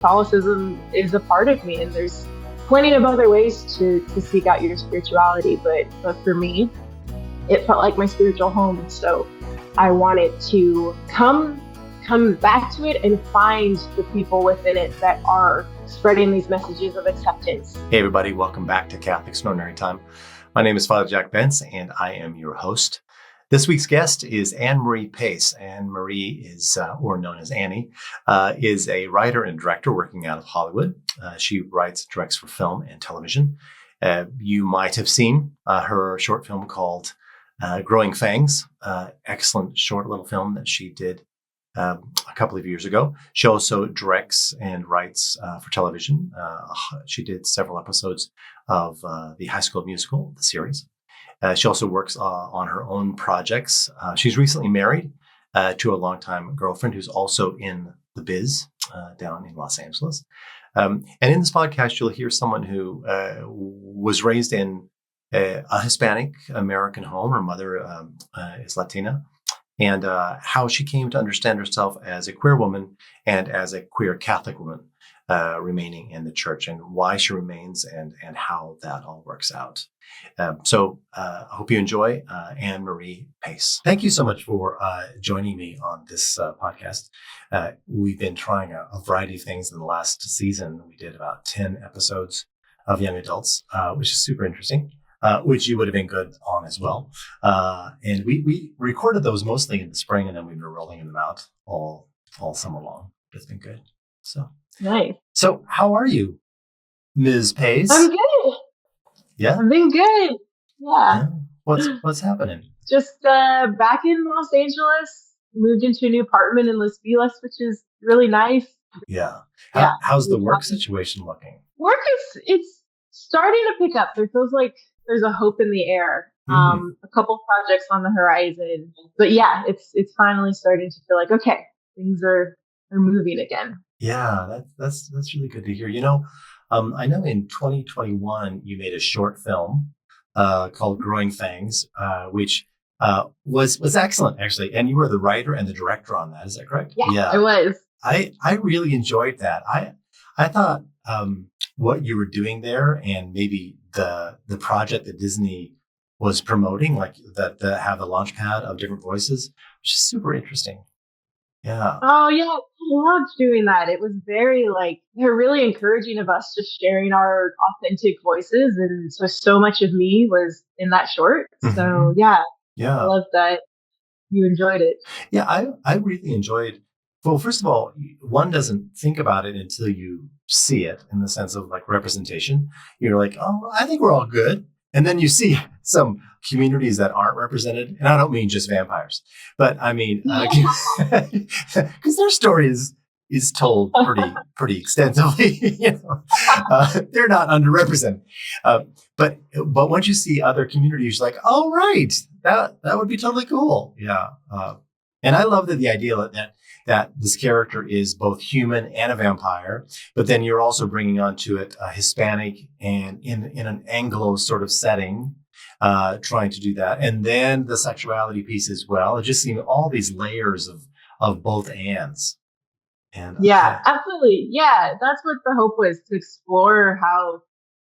Catholicism is a part of me, and there's plenty of other ways to seek out your spirituality. But for me, it felt like my spiritual home. So I wanted to come back to it and find the people within it that are spreading these messages of acceptance. Hey everybody, welcome back to Catholic Extraordinary Time. My name is Father Jack Bentz, and I am your host. This week's guest is Anne-Marie Pace. Anne-Marie is, or known as Annie, is a writer and director working out of Hollywood. She writes and directs for film and television. You might have seen her short film called Growing Fangs, excellent short little film that she did a couple of years ago. She also directs and writes for television. She did several episodes of the High School Musical, the series. She also works on her own projects. She's recently married to a longtime girlfriend who's also in the biz down in Los Angeles. And in this podcast, you'll hear someone who was raised in a Hispanic American home. Her mother is Latina. And how she came to understand herself as a queer woman and as a queer Catholic woman remaining in the church, and why she remains and how that all works out. So I hope you enjoy Anne-Marie Pace. Thank you so much for joining me on this podcast. We've been trying a variety of things in the last season. We did about 10 episodes of young adults, which is super interesting. Which you would have been good on as well. And we recorded those mostly in the spring, and then we've been rolling them out all summer long. It's been good. So nice. So how are you, Ms. Pace? I'm good. Yeah? I've been good. Yeah. What's happening? Just back in Los Angeles, moved into a new apartment in Los Feliz, which is really nice. Yeah. Yeah. How's the work situation looking? Work it's starting to pick up. There feels like there's a hope in the air. A couple projects on the horizon, but yeah, it's finally starting to feel like, okay, things are moving again. Yeah, that's really good to hear. You know, I know in 2021 you made a short film called Growing Fangs, which was excellent actually, and you were the writer and the director on that. Is that correct? Yeah, it was. I really enjoyed that. I thought what you were doing there, and maybe the project that Disney was promoting, like that have the launch pad of different voices, which is super interesting. Yeah. Oh yeah, I loved doing that. It was very they're really encouraging of us just sharing our authentic voices, and so much of me was in that short. So yeah, I love that you enjoyed it. Yeah, I really enjoyed. Well, first of all, one doesn't think about it until you see it, in the sense of like representation. You're like, oh, I think we're all good. And then you see some communities that aren't represented. And I don't mean just vampires, but I mean, because their story is told pretty extensively. They're not underrepresented. But once you see other communities, you're like, oh, right, that would be totally cool. Yeah. And I love the idea that this character is both human and a vampire, but then you're also bringing onto it a Hispanic and in an Anglo sort of setting, trying to do that. And then the sexuality piece as well. It just seemed all these layers of both ands. And yeah, absolutely. Yeah, that's what the hope was, to explore how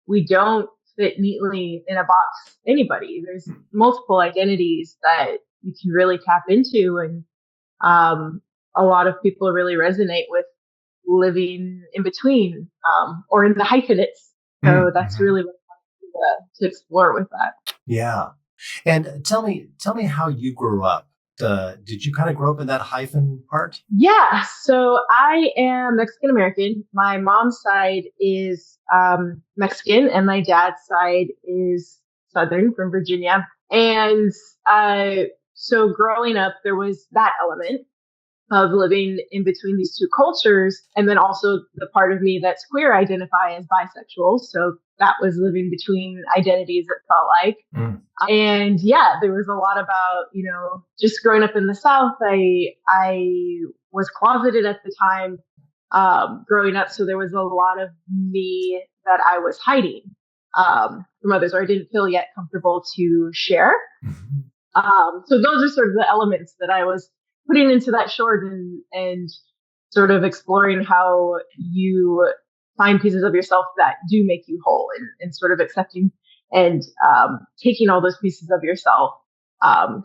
we don't fit neatly in a box anybody. There's multiple identities that you can really tap into, and a lot of people really resonate with living in between, or in the hyphenates. So that's really what I wanted to explore with that. Yeah. And tell me how you grew up. Did you kind of grow up in that hyphen part? Yeah. So I am Mexican American. My mom's side is Mexican, and my dad's side is Southern, from Virginia. And so growing up, there was that element of living in between these two cultures. And then also the part of me that's queer identify as bisexual. So that was living between identities, it felt like. And yeah, there was a lot about, just growing up in the South. I was closeted at the time, growing up. So there was a lot of me that I was hiding from others, or I didn't feel yet comfortable to share. So those are sort of the elements that I was putting into that short, and sort of exploring how you find pieces of yourself that do make you whole, and sort of accepting and taking all those pieces of yourself,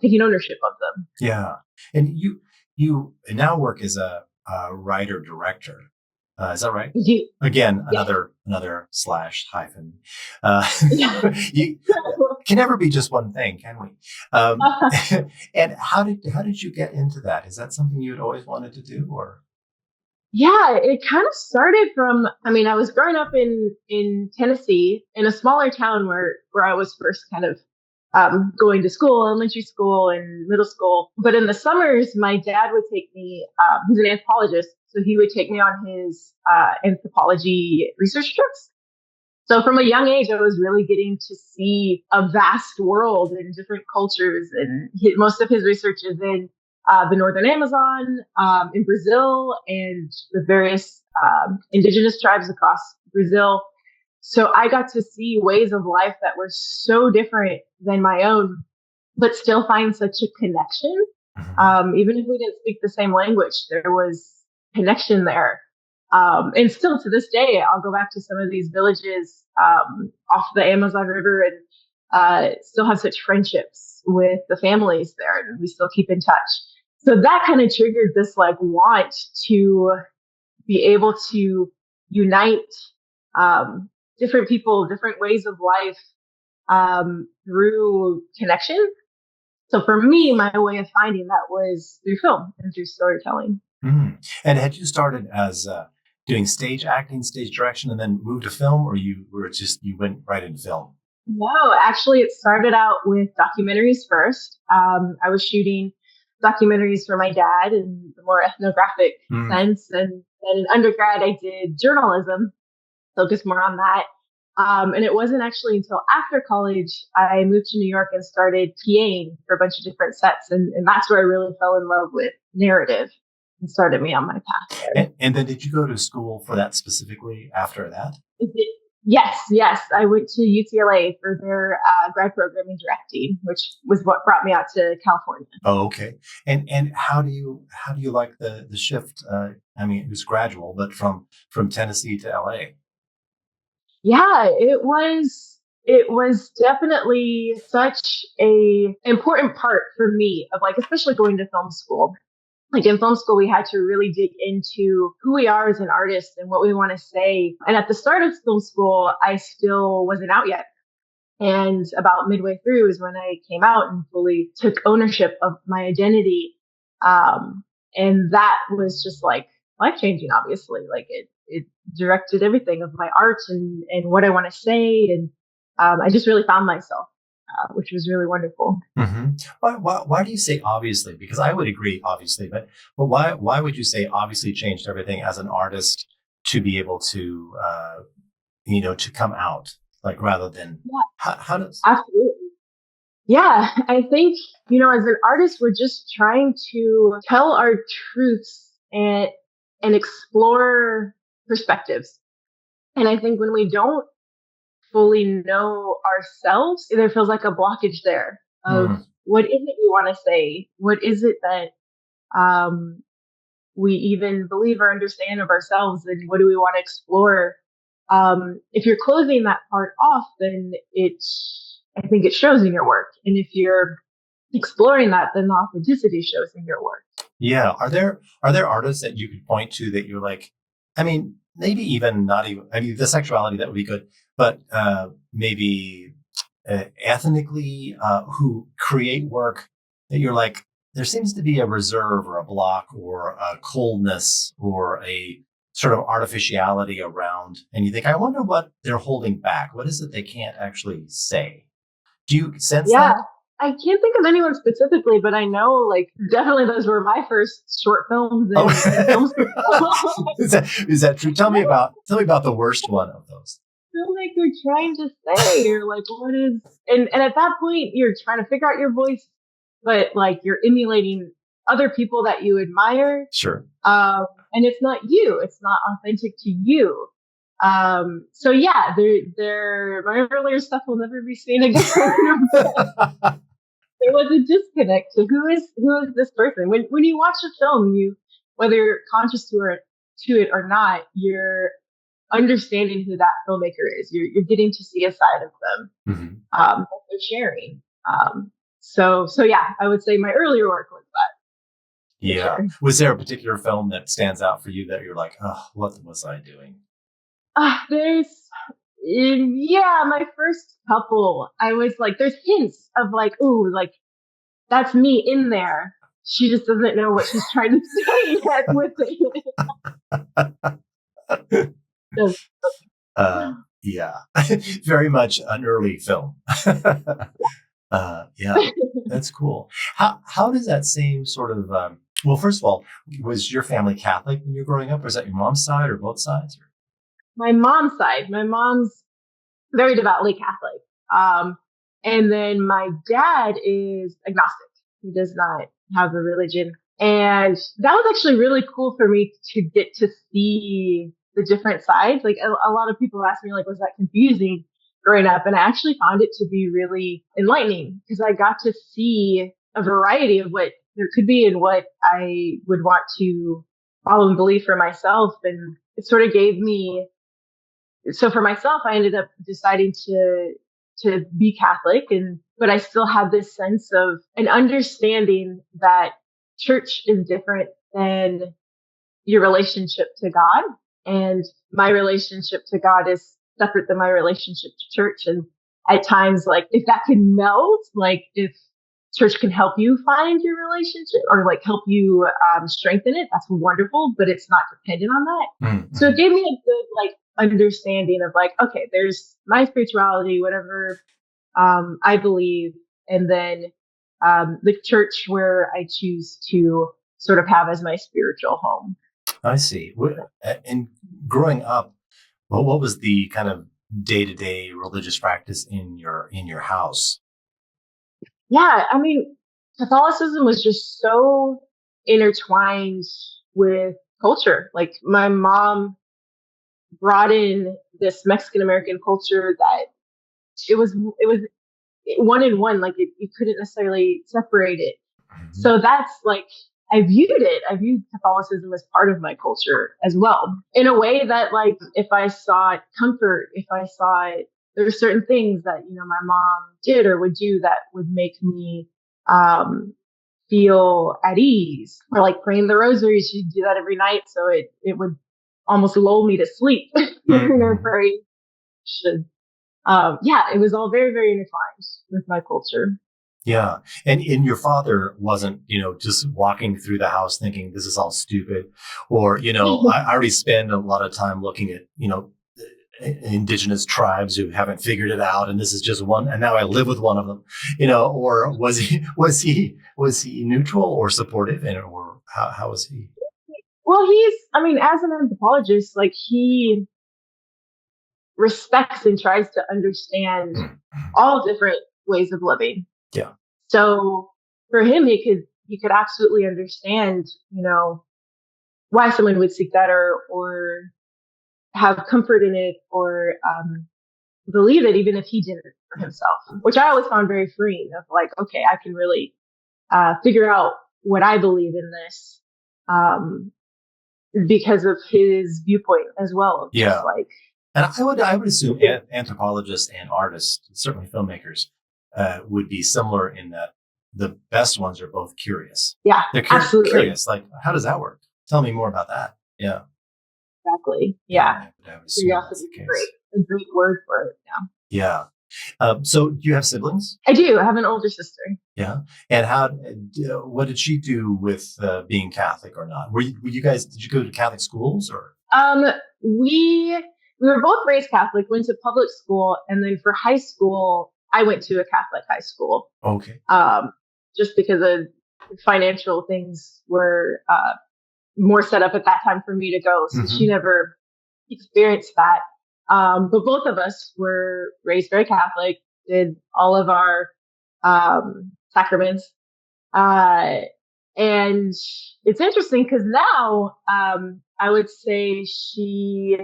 taking ownership of them. Yeah. And you now work as a writer director. Is that right? You, Again, yeah, another slash hyphen. Uh, yeah. you can never be just one thing, can we? Um, and how did you get into that? Is that something you'd always wanted to do, or? Yeah, it kind of started from, I mean, I was growing up in Tennessee in a smaller town where I was first kind of going to school, elementary school and middle school. But in the summers, my dad would take me, he's an anthropologist, so he would take me on his anthropology research trips. So from a young age, I was really getting to see a vast world and different cultures. And most of his research is in the northern Amazon, in Brazil, and the various indigenous tribes across Brazil. So I got to see ways of life that were so different than my own, but still find such a connection. Mhm. Even if we didn't speak the same language, there was connection there. And still to this day, I'll go back to some of these villages off the Amazon River and still have such friendships with the families there, and we still keep in touch. So that kind of triggered this like want to be able to unite um, different people, different ways of life through connection. So for me, my way of finding that was through film and through storytelling. Mm. And had you started as doing stage acting, stage direction, and then moved to film, or you went right into film? No, actually, it started out with documentaries first. I was shooting documentaries for my dad in the more ethnographic Mm. sense. And then in undergrad, I did journalism, focused more on that. And it wasn't actually until after college I moved to New York and started PAing for a bunch of different sets. And that's where I really fell in love with narrative and started me on my path there. And then did you go to school for that specifically after that? Yes, yes. I went to UCLA for their grad program in directing, which was what brought me out to California. Oh, okay. And how do you like the shift? I mean, it was gradual, but from Tennessee to LA. Yeah, it was definitely such a important part for me of like, especially going to film school. Like in film school, we had to really dig into who we are as an artist and what we want to say. And at the start of film school, I still wasn't out yet. And about midway through is when I came out and fully took ownership of my identity. And that was just like life changing, obviously. Like it directed everything of my art and what I want to say. And I just really found myself, which was really wonderful. Hmm. Why do you say obviously? Because I would agree, obviously, but why would you say obviously changed everything as an artist to be able to to come out like rather than Yeah, how does absolutely. Yeah, I think, as an artist, we're just trying to tell our truths and explore perspectives. And I think when we don't fully know ourselves, there feels like a blockage there of Mm, what is it we want to say? What is it that um, we even believe or understand of ourselves? And what do we want to explore? If you're closing that part off, then I think it shows in your work. And if you're exploring that, then the authenticity shows in your work. yeah, are there artists that you could point to that you're like, I mean, maybe even not even, I mean, the sexuality that would be good, but maybe ethnically who create work that you're like, there seems to be a reserve or a block or a coldness or a sort of artificiality around, and you think, I wonder what they're holding back. What is it they can't actually say? Do you sense Yeah. that? I can't think of anyone specifically, but I know like definitely those were my first short films Oh, in film school. is that true? Tell me about the worst one of those. Feel like you're trying to say, you're like, what is, and at that point, you're trying to figure out your voice, but like you're emulating other people that you admire. Sure. And it's not you, it's not authentic to you. So yeah, my earlier stuff will never be seen again. There was a disconnect to who is this person. When you watch a film, whether you're conscious to it or not, you're understanding who that filmmaker is. You're getting to see a side of them Mm-hmm. that they're sharing. So yeah, I would say my earlier work was that for Yeah. sure. Was there a particular film that stands out for you that you're like, oh, what was I doing? There's yeah, my first couple, I was like, there's hints of like, ooh, like that's me in there. She just doesn't know what she's trying to say yet with it. So, Yeah, very much an early film. Yeah, that's cool. How does that same sort of well, first of all, was your family Catholic when you were growing up, or is that your mom's side or both sides? Or? my mom's side, my mom's very devoutly Catholic. And then my dad is agnostic. He does not have a religion. And that was actually really cool for me to get to see the different sides. Like a lot of people ask me, like, was that confusing growing up? And I actually found it to be really enlightening because I got to see a variety of what there could be and what I would want to follow and believe for myself. And it sort of gave me, so for myself, I ended up deciding to be Catholic, and but I still had this sense of an understanding that church is different than your relationship to God, and my relationship to God is separate than my relationship to church. And at times, like if that can meld, like if church can help you find your relationship or like help you strengthen it, that's wonderful, but it's not dependent on that. So Mm-hmm. it gave me a good like understanding of like, okay, there's my spirituality, whatever I believe, and then the church where I choose to sort of have as my spiritual home. I see. And growing up, well, what was the kind of day-to-day religious practice in your house? Yeah, I mean, Catholicism was just so intertwined with culture. Like my mom brought in this Mexican American culture that it was one in one. Like you couldn't necessarily separate it. Mm-hmm. So that's like I viewed Catholicism as part of my culture as well. In a way that like if I sought comfort, if I sought there are certain things that, you know, my mom did or would do that would make me um feel at ease. Or like praying the rosary, she'd do that every night. So it would almost lull me to sleep hearing her Mm-hmm. pray. Yeah, it was all very, very intertwined with my culture. Yeah. And your father wasn't, just walking through the house thinking this is all stupid. Or, I already spend a lot of time looking at, indigenous tribes who haven't figured it out. And this is just one. And now I live with one of them, or was he neutral or supportive? And, or how was he? Well, I mean, as an anthropologist, like he respects and tries to understand Mm-hmm. all different ways of living. Yeah. So for him, he could absolutely understand, why someone would seek that or have comfort in it or believe it, even if he didn't for himself, which I always found very freeing of like, okay, I can really figure out what I believe in this um, because of his viewpoint as well. Of just Yeah. like, And I would assume anthropologists and artists, certainly filmmakers, would be similar in that the best ones are both curious. yeah, They're absolutely. curious. Like, how does that work? Tell me more about that. Yeah. Exactly. Yeah. Yeah. I would assume that's Curiosity the is case. a great word for it. Yeah. Yeah. So do you have siblings? I do. I have an older sister. Yeah. And what did she do with being Catholic or not? Were you guys, did you go to Catholic schools or? Um, we were both raised Catholic, went to public school, and then for high school, I went to a Catholic high school. Okay. Just because of financial things were more set up at that time for me to go. So Mm-hmm. she never experienced that. But both of us were raised very Catholic, did all of our sacraments. And it's interesting because now I would say she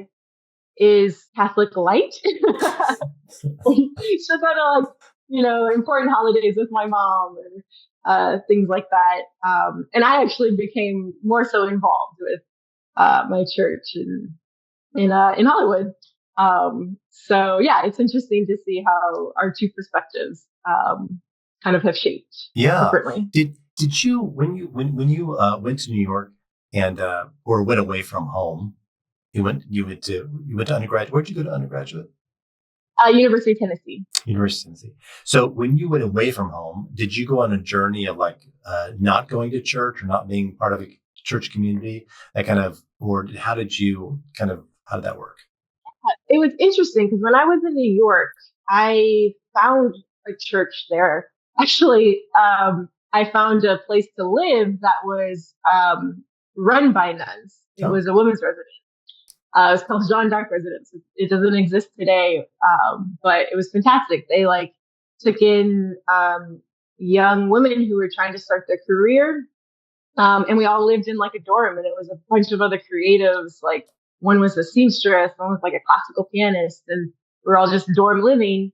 is Catholic light. She'll go to like, important holidays with my mom and things like that. And I actually became more so involved with my church in Hollywood. So yeah, it's interesting to see how our two perspectives kind of have shaped Yeah. differently. Did you when you went to New York and or went away from home? You went to undergraduate. Where'd you go to undergraduate? University of Tennessee. University of Tennessee. So when you went away from home, did you go on a journey of like not going to church or not being part of a church community? That kind of, or how did you kind of how did that work? It was interesting because when I was in New York, I found a church there. Actually, I found a place to live that was run by nuns. It Oh, was a women's residence. It was called Jeanne d'Arc Residence. It doesn't exist today, but it was fantastic. They like took in young women who were trying to start their career, and we all lived in like a dorm, and it was a bunch of other creatives. Like one was a seamstress, one was like a classical pianist, and we're all just dorm living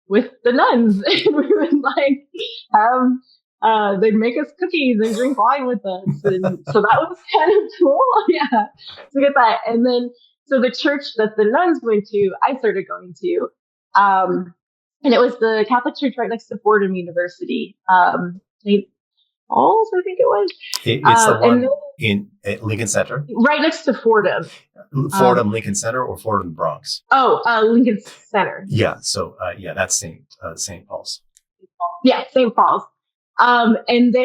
with the nuns. And we would like have they'd make us cookies and drink wine with us, and so that was kind of cool. Yeah, to get that. And then so the church that the nuns went to, I started going to. And it was the Catholic church right next to Fordham University. St. Paul's, I think it was. it's the And then, one in at Lincoln Center, right next to Fordham. Fordham Lincoln Center, or Fordham Bronx. Lincoln Center. Yeah. So yeah, that's St. Paul's. Yeah, St. Paul's. And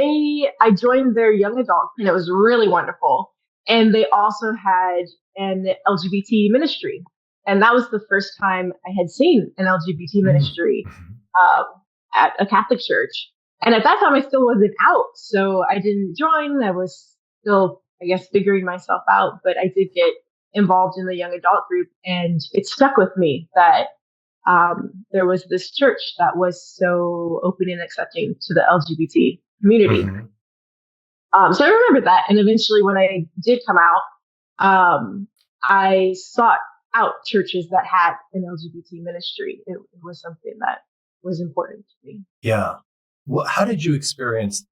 I joined their young adult, and it was really wonderful. And they also had an LGBT ministry. And that was the first time I had seen an LGBT ministry um, at a Catholic church. And at that time, I still wasn't out. So I didn't join. I was still, I guess, figuring myself out. But I did get involved in the young adult group. And it stuck with me that there was this church that was so open and accepting to the LGBT community. Mm-hmm. So I remember that. And eventually, when I did come out, I sought out churches that had an LGBT ministry. It was something that was important to me. Yeah. Well, how did you experience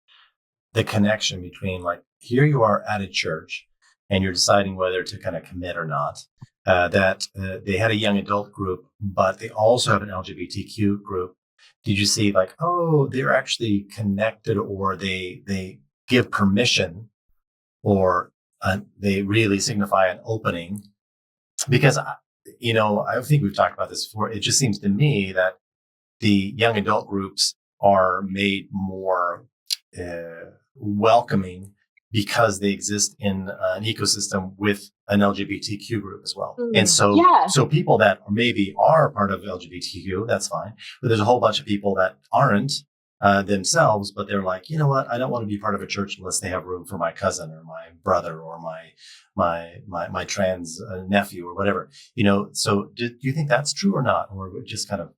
the connection between like here you are at a church and you're deciding whether to kind of commit or not? That they had a young adult group, but they also have an LGBTQ group. Did you see like, oh, they're actually connected, or they give permission, or they really signify an opening? Because I think we've talked about this before. It just seems to me that the young adult groups are made more welcoming because they exist in an ecosystem with an LGBTQ group as well. And so, Yeah. so people that maybe are part of LGBTQ, that's fine. But there's a whole bunch of people that aren't themselves, but they're like, you know what? I don't want to be part of a church unless they have room for my cousin or my brother or my trans nephew or whatever. So do you think that's true or not, or just kind of?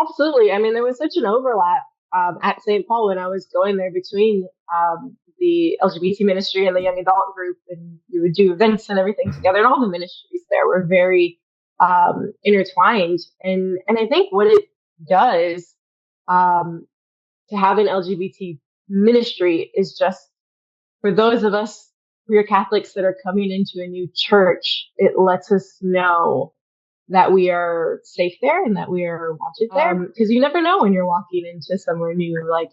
Absolutely. I mean, there was such an overlap at St. Paul when I was going there between the LGBT ministry and the young adult group, and we would do events and everything together. And all the ministries there were very intertwined. And I think what it does to have an LGBT ministry is just for those of us who are Catholics that are coming into a new church, it lets us know that we are safe there and that we are wanted there. Because you never know when you're walking into somewhere new. Like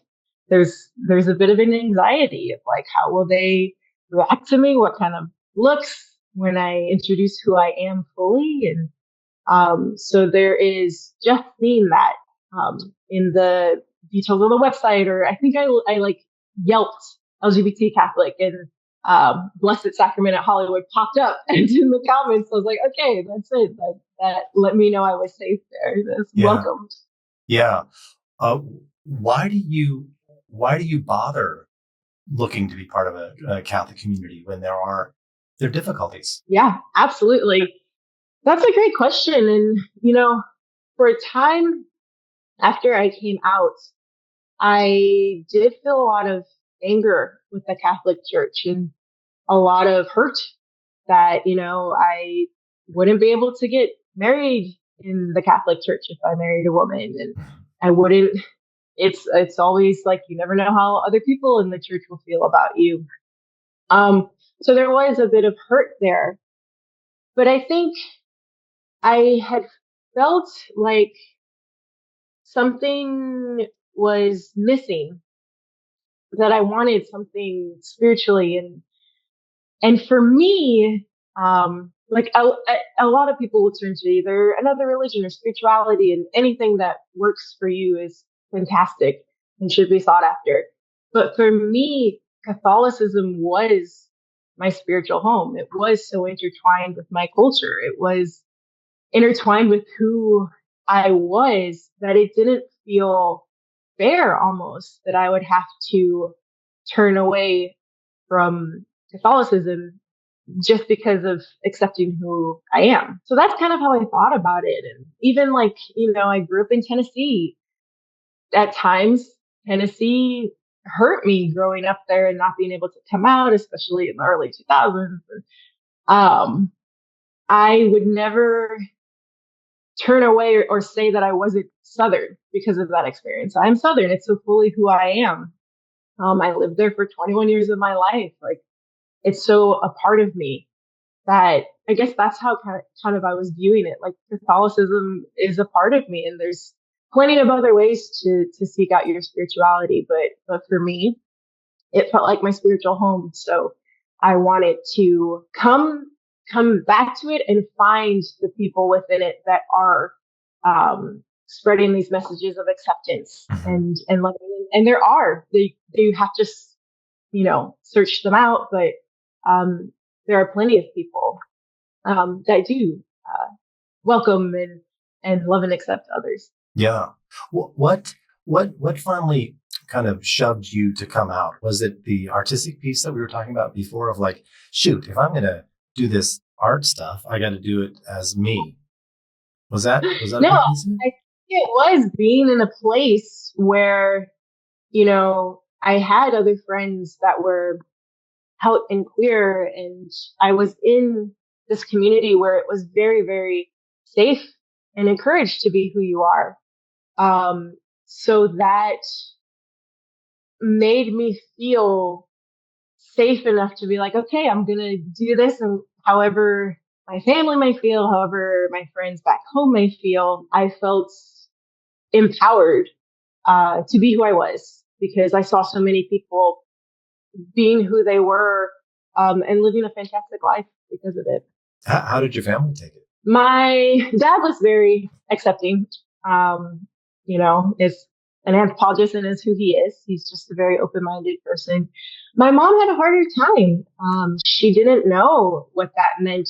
there's a bit of an anxiety of like, how will they react to me? What kind of looks when I introduce who I am fully? And so there is just seeing that in the details of the website, or I think I like yelped LGBT Catholic, and Blessed Sacrament at Hollywood popped up, and in the comments I was like, okay, that's it. That let me know I was safe there. That's welcomed. Yeah. Why do you bother looking to be part of a Catholic community when there are difficulties? Yeah, absolutely. That's a great question. And for a time after I came out, I did feel a lot of anger with the Catholic Church and a lot of hurt that, I wouldn't be able to get married in the Catholic Church if I married a woman, and I wouldn't it's always like you never know how other people in the church will feel about you. Um, so there was a bit of hurt there, but I think I had felt like something was missing, that I wanted something spiritually. And for me, like a lot of people will turn to either another religion or spirituality, and anything that works for you is fantastic and should be sought after. But for me, Catholicism was my spiritual home. It was so intertwined with my culture. It was intertwined with who I was, that it didn't feel fair almost that I would have to turn away from Catholicism just because of accepting who I am. So that's kind of how I thought about it. And even like, I grew up in Tennessee. At times, Tennessee hurt me growing up there and not being able to come out, especially in the early 2000s. Um, I would never turn away or say that I wasn't Southern because of that experience. I'm Southern. It's so fully who I am. I lived there for 21 years of my life. Like, it's so a part of me that I guess that's how kind of I was viewing it. Like, Catholicism is a part of me, and there's plenty of other ways to seek out your spirituality. But for me, it felt like my spiritual home. So I wanted to come back to it and find the people within it that are spreading these messages of acceptance and loving. And there are they have to search them out, but there are plenty of people that do welcome and love and accept others. Yeah. What finally kind of shoved you to come out? Was it the artistic piece that we were talking about before of like, shoot, if I'm going to do this art stuff, I got to do it as me? Was that No, a big piece of it? I think it was being in a place where, I had other friends that were out and queer, and I was in this community where it was very, very safe and encouraged to be who you are. So that made me feel safe enough to be like, okay, I'm going to do this. And however my family may feel, however my friends back home may feel, I felt empowered, to be who I was, because I saw so many people being who they were, and living a fantastic life because of it. How did your family take it? My dad was very accepting. Is an anthropologist and is who he is. He's just a very open-minded person. My mom had a harder time. She didn't know what that meant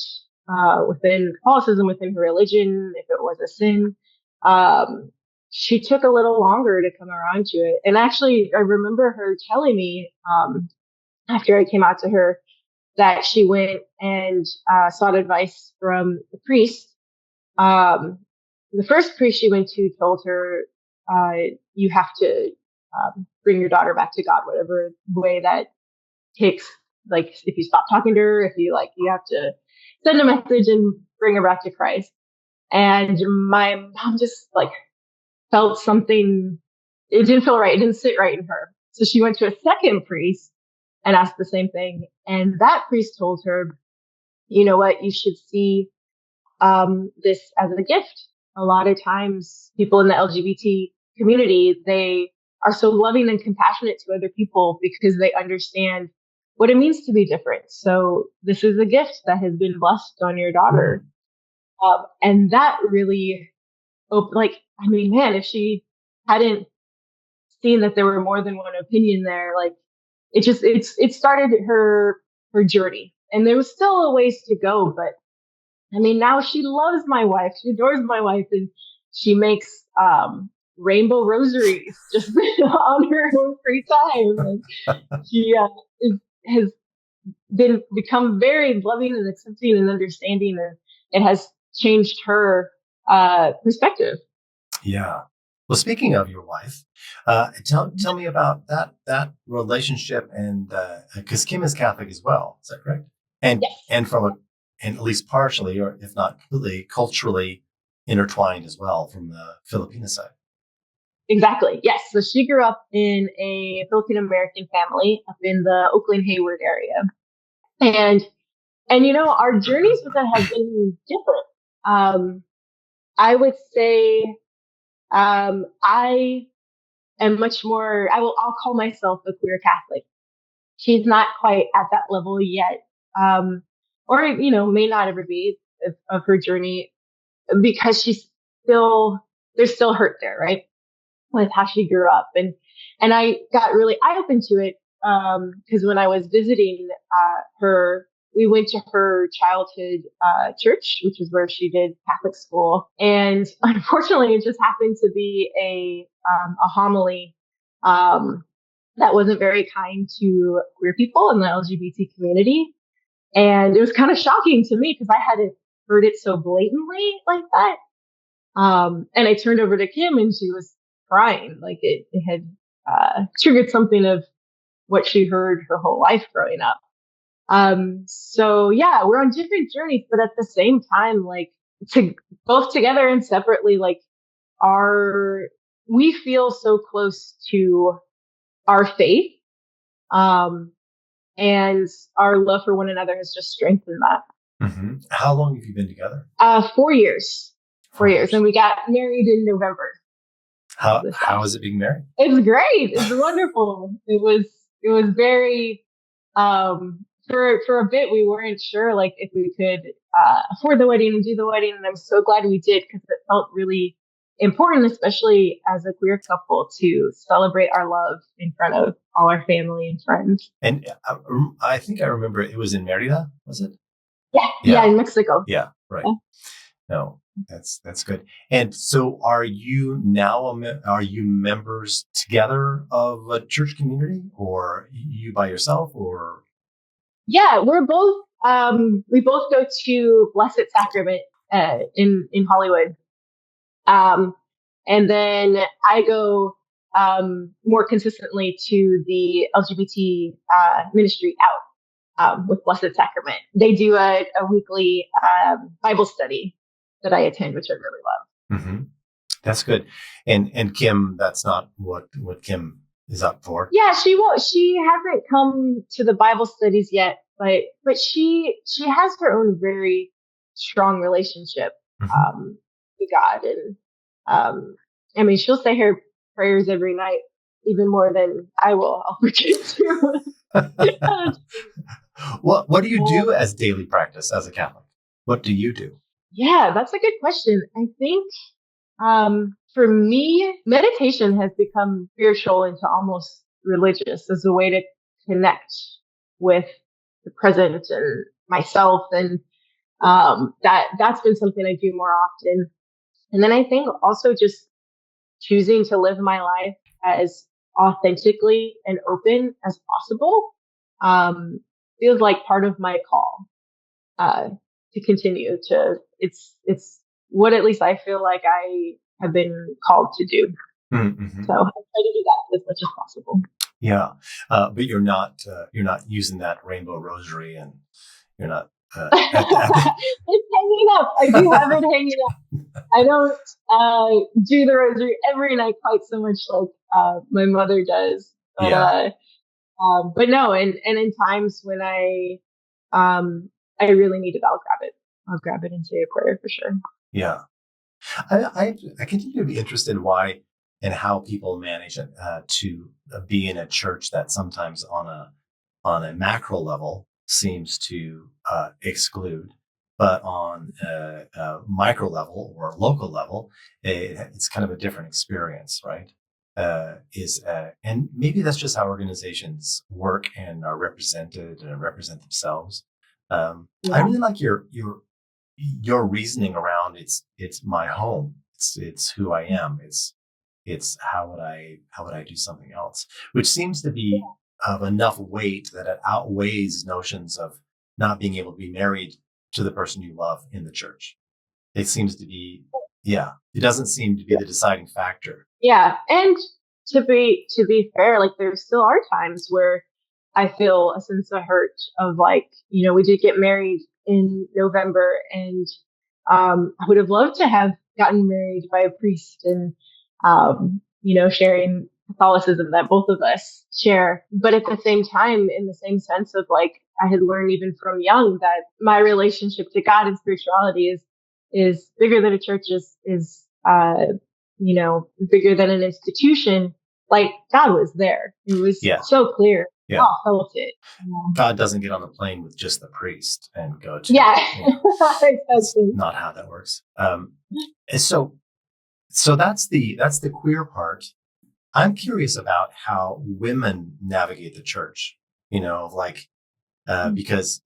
within Catholicism, within her religion, if it was a sin. She took a little longer to come around to it. And actually, I remember her telling me after I came out to her that she went and sought advice from the priest. The first priest she went to told her, you have to bring your daughter back to God, whatever way that takes. Like, if you stop talking to her, if you you have to send a message and bring her back to Christ. And my mom just felt something. It didn't feel right. It didn't sit right in her. So she went to a second priest and asked the same thing. And that priest told her, you know what, you should see this as a gift. A lot of times people in the LGBT community, they are so loving and compassionate to other people because they understand what it means to be different. So this is a gift that has been blessed on your daughter. And that really, man, if she hadn't seen that there were more than one opinion there, it started her journey, and there was still a ways to go. But I mean, now she loves my wife. She adores my wife, and she makes rainbow rosaries just on her own free time. And she has become very loving and accepting and understanding, and it has changed her perspective. Yeah. Well, speaking of your wife, tell me about that relationship, and because Kim is Catholic as well, is that correct? And Yes. and at least partially, or if not completely, culturally intertwined as well from the Filipino side. exactly. Yes. So she grew up in a Filipino American family up in the Oakland Hayward area. And, our journeys with that have been different. I would say, I am much more, I'll call myself a queer Catholic. She's not quite at that level yet. Or, may not ever be of her journey because there's still hurt there, right? With how she grew up. And I got really eye open to it. Cause when I was visiting, her, we went to her childhood, church, which is where she did Catholic school. And unfortunately, it just happened to be a homily, that wasn't very kind to queer people in the LGBT community. And it was kind of shocking to me because I hadn't heard it so blatantly like that. And I turned over to Kim and she was crying. Like it had, triggered something of what she heard her whole life growing up. So yeah, we're on different journeys, but at the same time, like both together and separately, like we feel so close to our faith. And our love for one another has just strengthened that. Mm-hmm. How long have you been together? 4 years. 4 years. And we got married in November. How is it being married? It's great. It's wonderful. It was very, for a bit, we weren't sure, like, if we could, afford the wedding and do the wedding. And I'm so glad we did because it felt really important, especially as a queer couple, to celebrate our love in front of all our family and friends. And I think I remember it was in Merida, was it? Yeah, in Mexico. Yeah, right. Yeah. No, that's good. And so, are you now are you members together of a church community, or you by yourself, or? Yeah, we're both. We both go to Blessed Sacrament in Hollywood. And then I go more consistently to the LGBT ministry out with Blessed Sacrament. They do a weekly Bible study that I attend, which I really love. Mm-hmm. That's good. And Kim, that's not what Kim is up for. Yeah, she won't. She hasn't come to the Bible studies yet, but she has her own very strong relationship with God, and I mean, she'll say her prayers every night, even more than I will. I'll forget to. What do you do as daily practice as a Catholic? What do you do? Yeah, that's a good question. I think for me, meditation has become spiritual into almost religious as a way to connect with the present and myself, and that's been something I do more often. And then I think also just choosing to live my life as authentically and open as possible feels like part of my call to continue to. It's what at least I feel like I have been called to do. Mm-hmm. So I try to do that as much as possible. Yeah, but you're not using that rainbow rosary, and you're not. It's hanging up. I do have it hanging up. I don't do the rosary every night quite so much like my mother does. But, yeah. But no, and in times when I really need it, I'll grab it and say a prayer for sure. Yeah, I continue to be interested in why and how people manage to be in a church that sometimes on a macro level seems to exclude, but on a micro level or local level, it's kind of a different experience, right? And maybe that's just how organizations work and are represented and represent themselves. Yeah. I really like your reasoning around it's my home, it's who I am, it's how would I do something else, which seems to be of enough weight that it outweighs notions of not being able to be married to the person you love in the church. It seems to be, it doesn't seem to be the deciding factor. Yeah. And to be fair, like there still are times where I feel a sense of hurt of like, we did get married in November, and I would have loved to have gotten married by a priest, and sharing Catholicism that both of us share. But at the same time, in the same sense of like, I had learned even from young that my relationship to God and spirituality is bigger than a church bigger than an institution. Like God was there. It was Yeah. so clear. Yeah. Oh, felt it. God doesn't get on the plane with just the priest and go to. Yeah. That's not how that works. So that's the queer part. I'm curious about how women navigate the church, because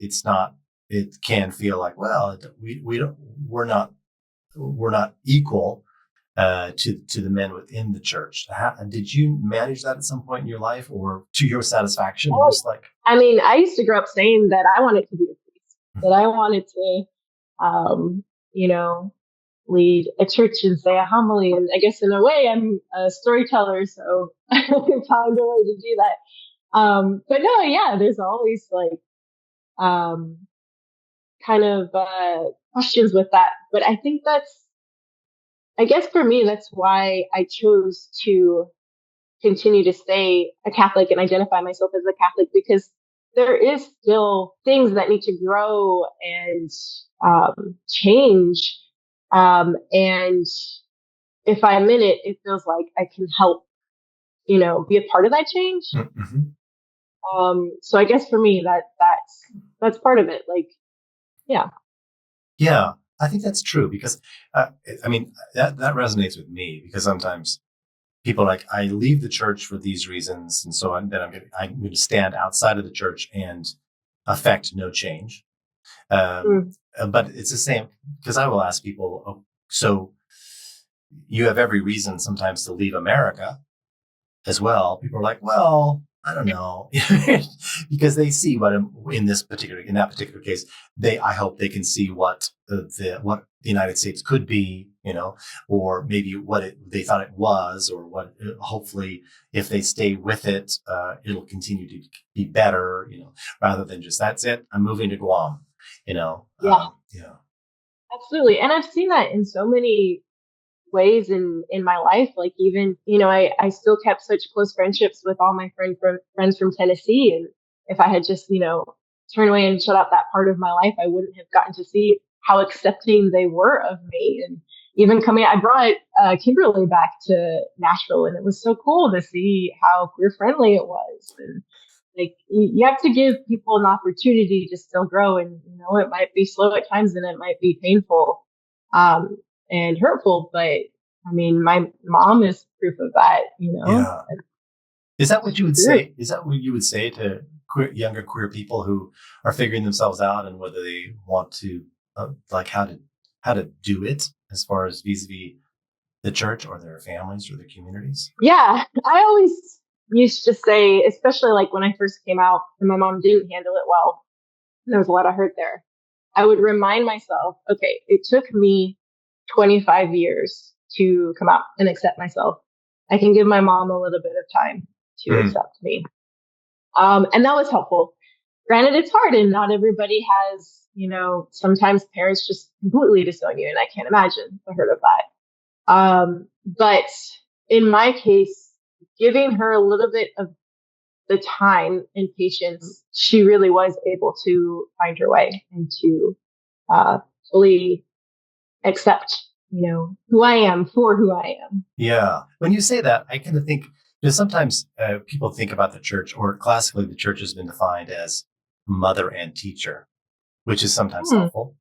it can feel like, well, we're not equal to the men within the church. Did you manage that at some point in your life, or to your satisfaction? I mean, I used to grow up saying that I wanted to be a priest, that I wanted to, lead a church and say a homily. And I guess in a way, I'm a storyteller, so I found a way to do that. But no, yeah, there's always like kind of questions with that. But I think I guess for me, that's why I chose to continue to stay a Catholic and identify myself as a Catholic, because there is still things that need to grow and change. And if I'm in it, it feels like I can help, be a part of that change. Mm-hmm. So I guess for me, that's part of it. Like, yeah. Yeah, I think that's true because, that resonates with me, because sometimes people are like, I leave the church for these reasons, and so I'm going to stand outside of the church and affect no change. But it's the same, because I will ask people, oh, so you have every reason sometimes to leave America as well. People are like, well, I don't know, because they see what in that particular case, I hope they can see what the United States could be, or maybe what they thought it was, or what hopefully if they stay with it, it'll continue to be better, rather than just, that's it, I'm moving to Guam, Yeah. Absolutely. And I've seen that in so many ways in my life. Like even, I still kept such close friendships with all my friends from Tennessee. And if I had just, turned away and shut out that part of my life, I wouldn't have gotten to see how accepting they were of me. And even I brought Kimberly back to Nashville, and it was so cool to see how queer friendly it was. And like, you have to give people an opportunity to still grow, and it might be slow at times and it might be painful and hurtful, but I mean, my mom is proof of that. Yeah. Is that what you would say? Is that what you would say to younger queer people who are figuring themselves out, and whether they want to how to do it, as far as vis-a-vis the church or their families or their communities? Yeah, I always used to say, especially like when I first came out and my mom didn't handle it well, there was a lot of hurt there. I would remind myself, okay, it took me 25 years to come out and accept myself. I can give my mom a little bit of time to accept me. And that was helpful. Granted, it's hard, and not everybody has, sometimes parents just completely disown you, and I can't imagine the hurt of that. But in my case, giving her a little bit of the time and patience, she really was able to find her way and to fully accept, who I am for who I am. Yeah. When you say that, I kind of think, sometimes people think about the church, or classically the church has been defined as mother and teacher, which is sometimes helpful,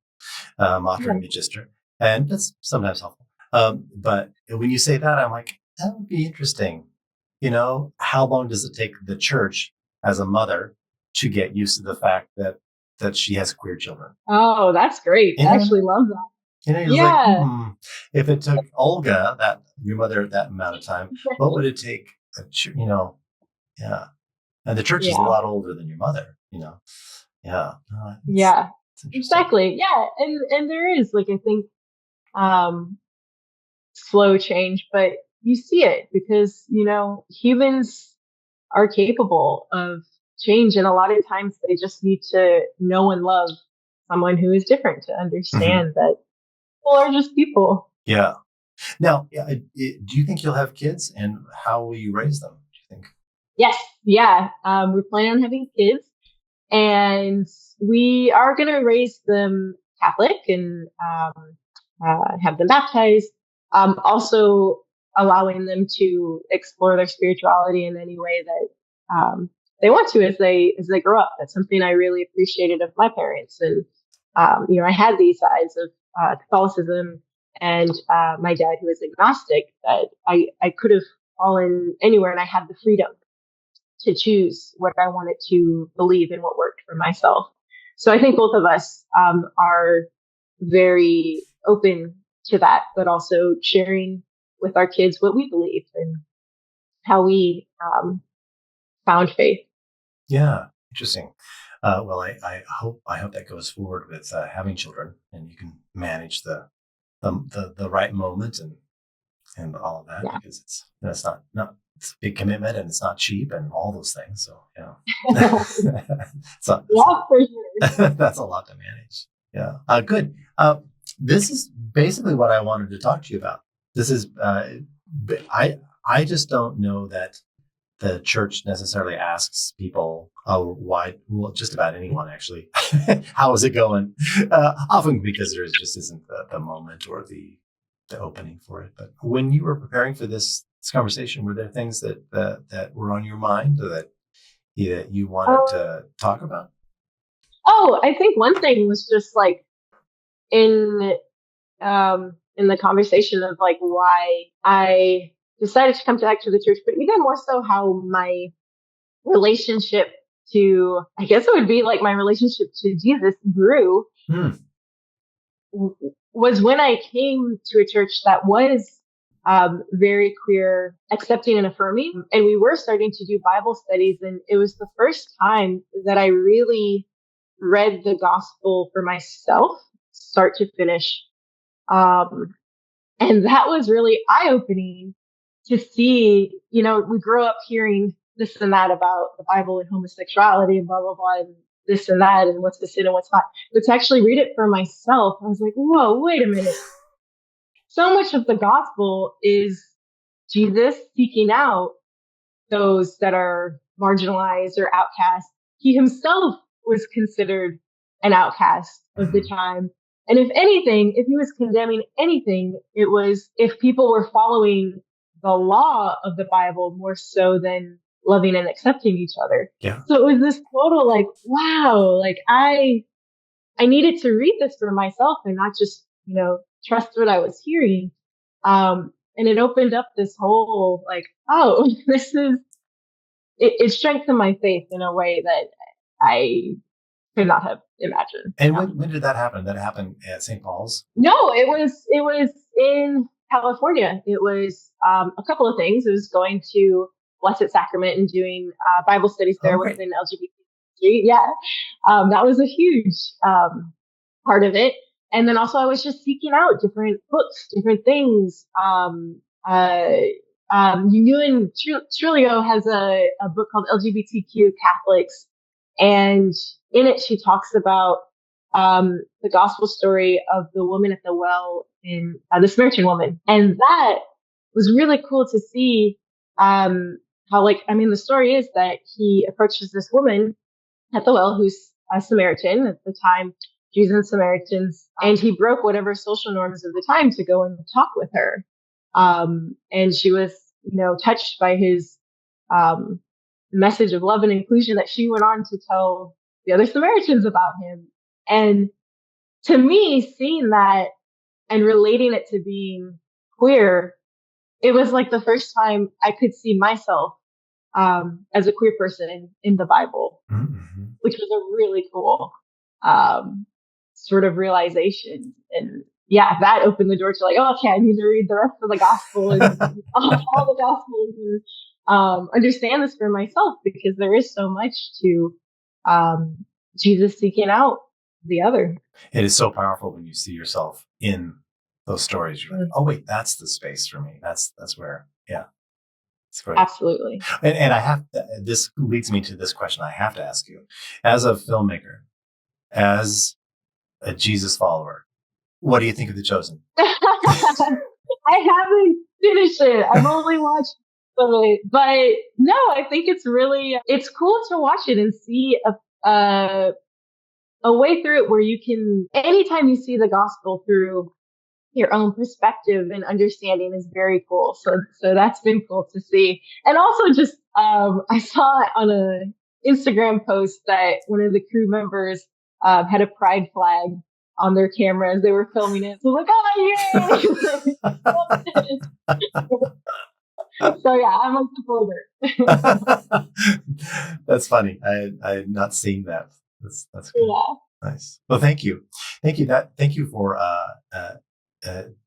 mater and magister, and that's sometimes helpful. But when you say that, I'm like, that would be interesting. How long does it take the church as a mother to get used to the fact that she has queer children? Oh, that's great. I actually love that. Like, if it took Olga, your mother, that amount of time, what would it take? Yeah. And the church is a lot older than your mother, Yeah. Yeah, exactly. Yeah. And there is, like, I think, slow change, but you see it because, humans are capable of change. And a lot of times they just need to know and love someone who is different to understand that people are just people. Yeah. Now, do you think you'll have kids, and how will you raise them? Do you think? Yes, yeah. We're planning on having kids, and we are going to raise them Catholic and have them baptized. Also allowing them to explore their spirituality in any way that they want to as they grow up. That's something I really appreciated of my parents, and I had these sides of Catholicism and my dad who was agnostic that I could have fallen anywhere, and I had the freedom to choose what I wanted to believe and what worked for myself. So I think both of us are very open to that, but also sharing with our kids what we believe and how we found faith. Yeah, interesting. I hope that goes forward with having children, and you can manage the right moment and all of that, Yeah. because it's not it's a big commitment, and it's not cheap, and all those things. So Yeah, for sure. that's a lot to manage. Yeah. Good. This is basically what I wanted to talk to you about. This is I just don't know that the church necessarily asks people, oh, why? Well, just about anyone actually. How is it going? Often because there just isn't the moment or the opening for it. But when you were preparing for this conversation, were there things that were on your mind, or that you wanted to talk about? I think one thing was just like in in the conversation of like why I decided to come back to the church, but even more so how my relationship to, I guess it would be like my relationship to Jesus grew was when I came to a church that was very queer, accepting and affirming. And we were starting to do Bible studies. And it was the first time that I really read the gospel for myself, start to finish. And that was really eye opening to see, we grow up hearing this and that about the Bible and homosexuality and blah, blah, blah, and this and that, and what's the sin and what's not. But to actually read it for myself, I was like, whoa, wait a minute. So much of the gospel is Jesus seeking out those that are marginalized or outcast. He himself was considered an outcast of the time. And if anything, if he was condemning anything, it was if people were following the law of the Bible more so than loving and accepting each other. Yeah. So it was this total like, wow, like I needed to read this for myself and not just, trust what I was hearing. And it opened up this whole like, oh, it strengthened my faith in a way that I could not have imagined. And when did that happen? That happened at St. Paul's? No, it was in California. It was a couple of things. It was going to Blessed Sacrament and doing Bible studies there with an LGBT community. Yeah, that was a huge part of it. And then also I was just seeking out different books, different things. Ewan Trulio has a book called LGBTQ Catholics, and in it she talks about the gospel story of the woman at the well in the Samaritan woman, and that was really cool to see. How the story is that he approaches this woman at the well who's a Samaritan at the time. Jews and Samaritans, and he broke whatever social norms of the time to go and talk with her. And she was, touched by his message of love and inclusion that she went on to tell the other Samaritans about him. And to me, seeing that and relating it to being queer, it was like the first time I could see myself as a queer person in the Bible, which was a really cool sort of realization. And yeah, that opened the door to like, oh, okay, I need to read the rest of the gospel and all the gospels and understand this for myself, because there is so much to Jesus seeking out the other. It is so powerful when you see yourself in those stories. You're like, oh wait, that's the space for me. That's where, yeah. It's great. Absolutely. And this leads me to this question I have to ask you. As a filmmaker, as a Jesus follower, what do you think of The Chosen? I haven't finished it. I've only watched some of it, but no, I think it's cool to watch it and see a way through it where you can, anytime you see the gospel through your own perspective and understanding is very cool. So that's been cool to see. And also just, I saw on a Instagram post that one of the crew members, had a pride flag on their camera as they were filming it. So I was like, oh, yay! So yeah, I'm a supporter. That's funny. I had not seen that. That's good. Yeah. Nice. Well, thank you. Thank you for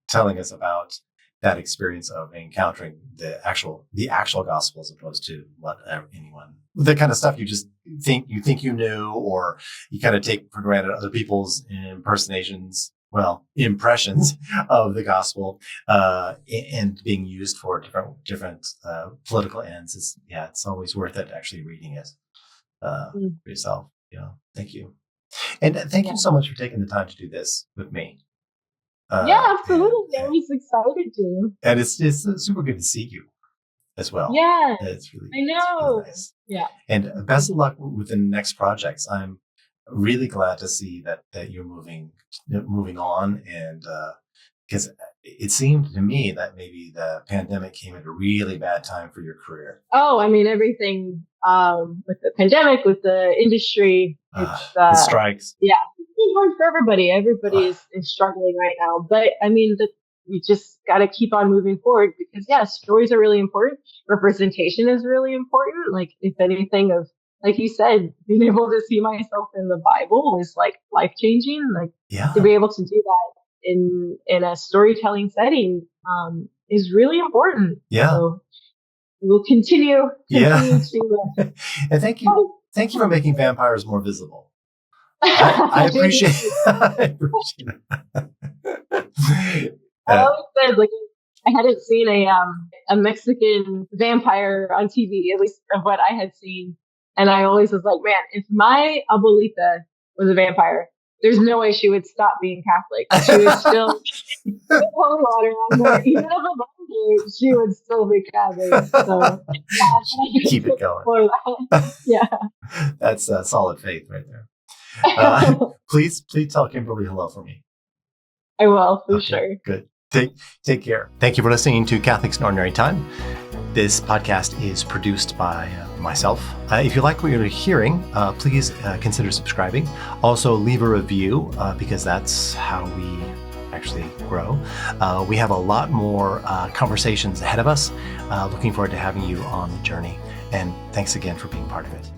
telling us about that experience of encountering the actual gospel as opposed to what anyone, the kind of stuff you just think you knew, or you kind of take for granted other people's impressions of the gospel, and being used for different political ends. It's always worth it actually reading it for yourself. Thank you. And thank you so much for taking the time to do this with me. Yeah, absolutely. I was excited to. And it's super good to see you as well. Yeah. It's really, I know. Really nice. Yeah. And best of luck with the next projects. I'm really glad to see that you're moving on, and because it seemed to me that maybe the pandemic came at a really bad time for your career. Oh, I mean, everything with the pandemic, with the industry, the strikes. Yeah, it's hard for everybody. Everybody is struggling right now. But I mean, you just got to keep on moving forward because, stories are really important. Representation is really important. Like, if anything, like you said, being able to see myself in the Bible is like life changing. Like, to be able to do that in a storytelling setting is really important. Yeah. So we'll continue to and thank you for making vampires more visible. I appreciate I appreciate it. I always said, like, I hadn't seen a Mexican vampire on TV, at least of what I had seen. And I always was like, man, if my abuelita was a vampire, there's no way she would stop being Catholic. She would still put holy water on her. Even if a vampire, she would still be Catholic. So keep it going. Yeah. That's solid faith right there. Please tell Kimberly hello for me. I will, for sure. Good. Take care. Thank you for listening to Catholics in Ordinary Time. This podcast is produced by myself. If you like what you're hearing, please consider subscribing. Also, leave a review because that's how we actually grow. We have a lot more conversations ahead of us. Looking forward to having you on the journey. And thanks again for being part of it.